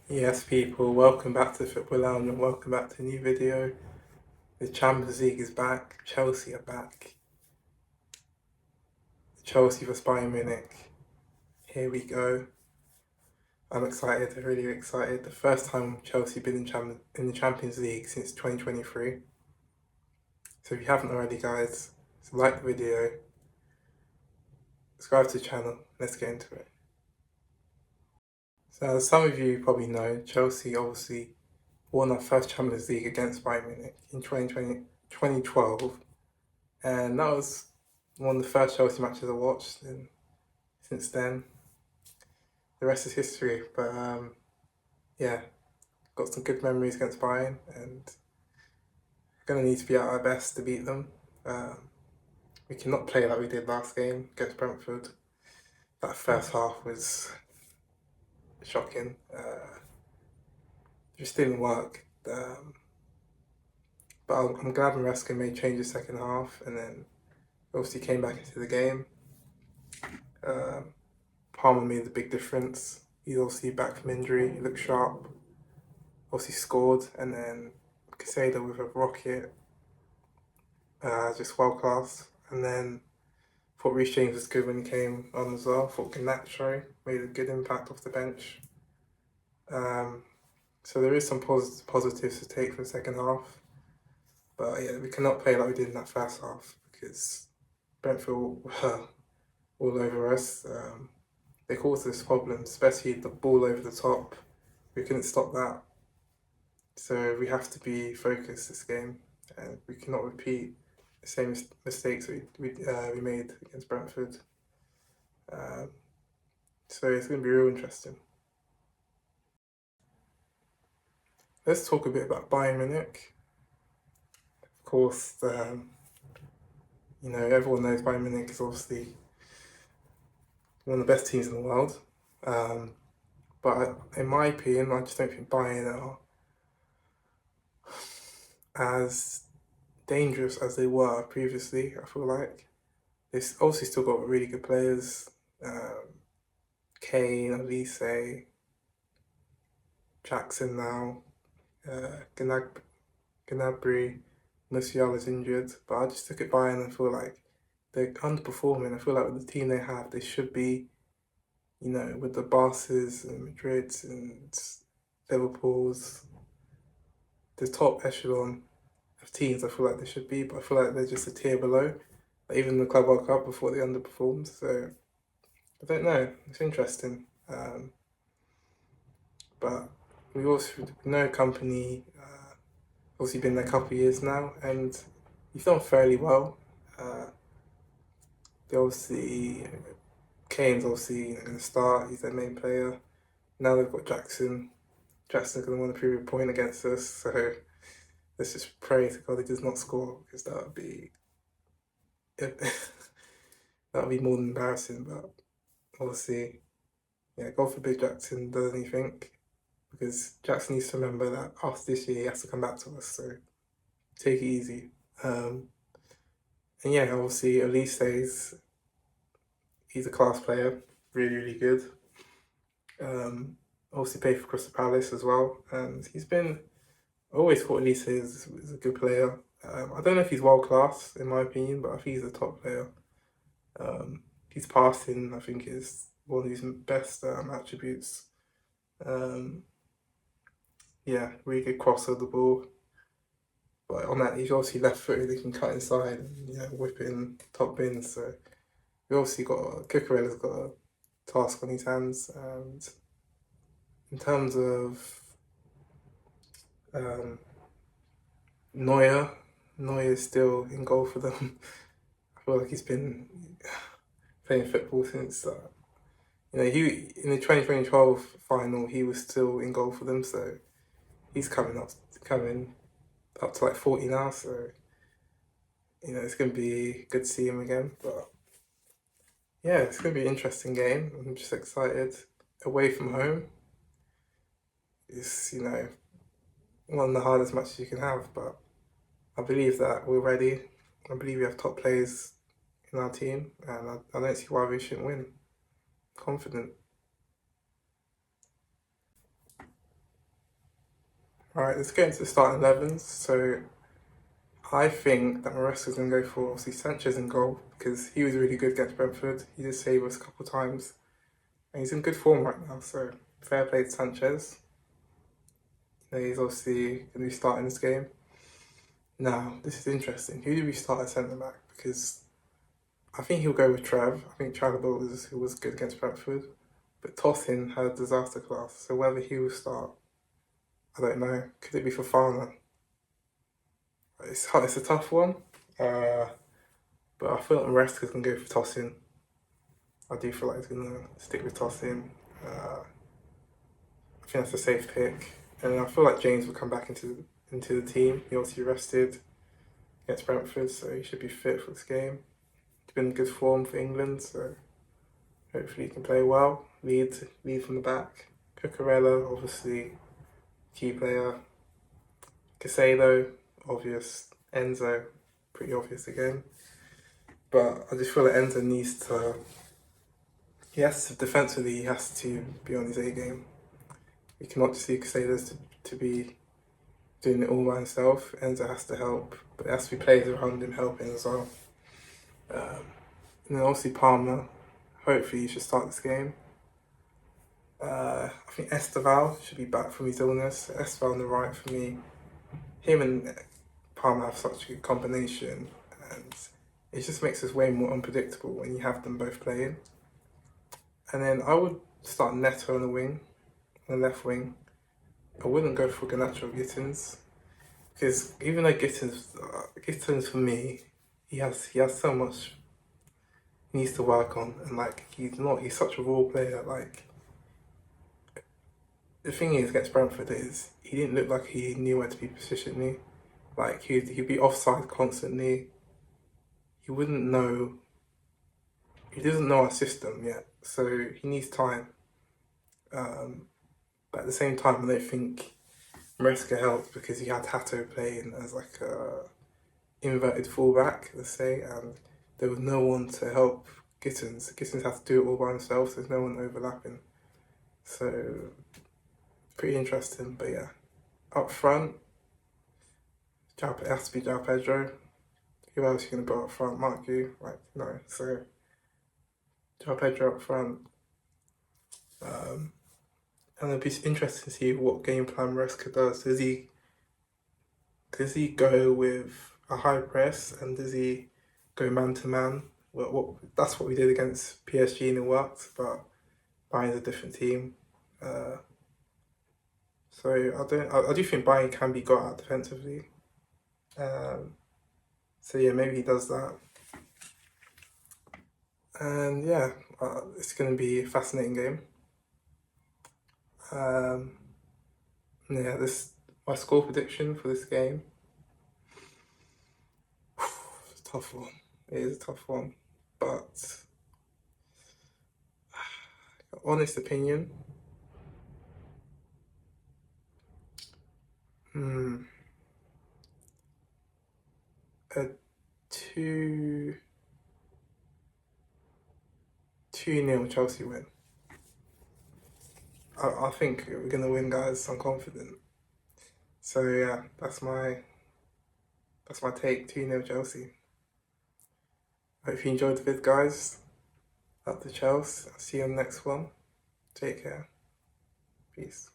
Yes, people, welcome back to the Football Lounge and welcome back to a new video. The Champions League is back. Chelsea are back. Chelsea vs Bayern Munich. Here we go. I'm excited, really excited. The first time Chelsea been in the Champions League since 2023. So if you haven't already, guys, like the video, subscribe to the channel. Let's get into it. So as some of you probably know, Chelsea obviously won our first Champions League against Bayern Munich in 2012. And that was one of the first Chelsea matches I watched, and since then, the rest is history. But yeah, got some good memories against Bayern, and gonna need to be at our best to beat them. We cannot play like we did last game against Brentford. That first half was shocking. Just didn't work. But I'm glad Maresca made changes second half, and then obviously came back into the game. Palmer made the big difference. He's obviously back from injury. He looked sharp. Obviously scored, and then Casado with a rocket, just world class. And then thought Reece James was good when he came on as well. Thought Ganacho made a good impact off the bench. So there is some positives to take from the second half. But yeah, we cannot play like we did in that first half because Brentford were all over us. They caused us problems, especially the ball over the top. We couldn't stop that. So we have to be focused this game, and we cannot repeat the same mistakes we made against Brentford. So it's going to be real interesting. Let's talk a bit about Bayern Munich. Of course, everyone knows Bayern Munich is obviously one of the best teams in the world. But in my opinion, I just don't think Bayern are as dangerous as they were previously. I feel like they've obviously still got really good players. Kane, Elise, Jackson now, Gnabry, Musiala's injured, but I just took it by and I feel like they're underperforming. I feel like with the team they have, they should be, with the Barca's and Madrid's and Liverpool's, the top echelon of teams I feel like they should be, but I feel like they're just a tier below. Like even the Club World Cup before they underperformed, so I don't know. It's interesting. But we also know Company, obviously been there a couple of years now, and he's done fairly well. They obviously, Kane's obviously going to start, he's their main player. Now they've got Jackson. Jackson's going to want to prove a point against us, so let's just pray to God he does not score, because that would be more than embarrassing, but obviously, yeah, God forbid Jackson does anything, because Jackson needs to remember that after this year he has to come back to us, so take it easy. And yeah, obviously Elise says he's a class player, really, really good. Obviously played for Crystal Palace as well, and he's been, I always thought Elise is a good player. I don't know if he's world class in my opinion, but I think he's a top player. His passing, I think, is one of his best attributes. Yeah, really good cross of the ball. But on that, he's obviously left footed, he can cut inside and whip in top bins. So we obviously got Cucurella's got a task on his hands. And in terms of Neuer is still in goal for them. I feel like he's been playing football since he in the 2012 final he was still in goal for them. So he's coming up to like 40 now. So it's going to be good to see him again. But yeah, it's going to be an interesting game. I'm just excited. Away from home, it's one of the hardest matches you can have, but I believe that we're ready. I believe we have top players in our team, and I don't see why we shouldn't win. Confident. Alright, let's get into the starting 11s. So I think that Maresca's going to go for obviously Sanchez in goal because he was really good against Brentford. He did save us a couple of times and he's in good form right now. So fair play to Sanchez. He's obviously going to be starting this game. Now, this is interesting. Who do we start at centre back? Because I think he'll go with Trev. I think Chalobah was good against Brentford. But Tosin had a disaster class. So whether he will start, I don't know. Could it be for Fofana? It's hard, it's a tough one. But I feel like Maresca's going to go for Tosin. I do feel like he's going to stick with Tosin. I think that's a safe pick. And I feel like James will come back into the team. He obviously rested against Brentford, so he should be fit for this game. He's been in good form for England, so hopefully he can play well. Lead from the back. Cucurella, obviously, key player. Casado, obvious. Enzo, pretty obvious again. But I just feel like Enzo needs to... defensively, he has to be on his A game. We cannot just see Casado to be doing it all by himself. Enzo has to help, but there has to be players around him helping as well. And then obviously Palmer, hopefully he should start this game. I think Esteval should be back from his illness. Esteval on the right for me. Him and Palmer have such a good combination and it just makes us way more unpredictable when you have them both playing. And then I would start Neto on the wing, on the left wing. I wouldn't go for Garnacho or Gittins because even though Gittins for me, he has so much he needs to work on, and like he's such a raw player. Like the thing is against Brentford is he didn't look like he knew where to be positionally. Like he'd be offside constantly. He wouldn't know. He doesn't know our system yet, so he needs time. But at the same time, I don't think Maresca helped because he had Hato playing as like a inverted fullback, let's say, and there was no one to help Gittins. Gittins had to do it all by himself, so there's no one overlapping. So, pretty interesting, but yeah. Up front, it has to be João Pedro. Who else are you going to put up front? Mark you? Like, no. So, João Pedro up front. And it'll be interesting to see what game plan Maresca does. Does he go with a high press and does he go man to man? Well, that's what we did against PSG and it worked, but Bayern's a different team. So I do think Bayern can be got out defensively. So yeah, maybe he does that. And yeah, it's going to be a fascinating game. Yeah, my score prediction for this game. It's a tough one. It is a tough one, but honest opinion. A 2-0 Chelsea win. I think we're gonna win, guys. I'm confident. So yeah, that's my take. 2-0 Chelsea. Hope you enjoyed the vid, guys. Up to Chelsea. I'll see you on the next one. Take care. Peace.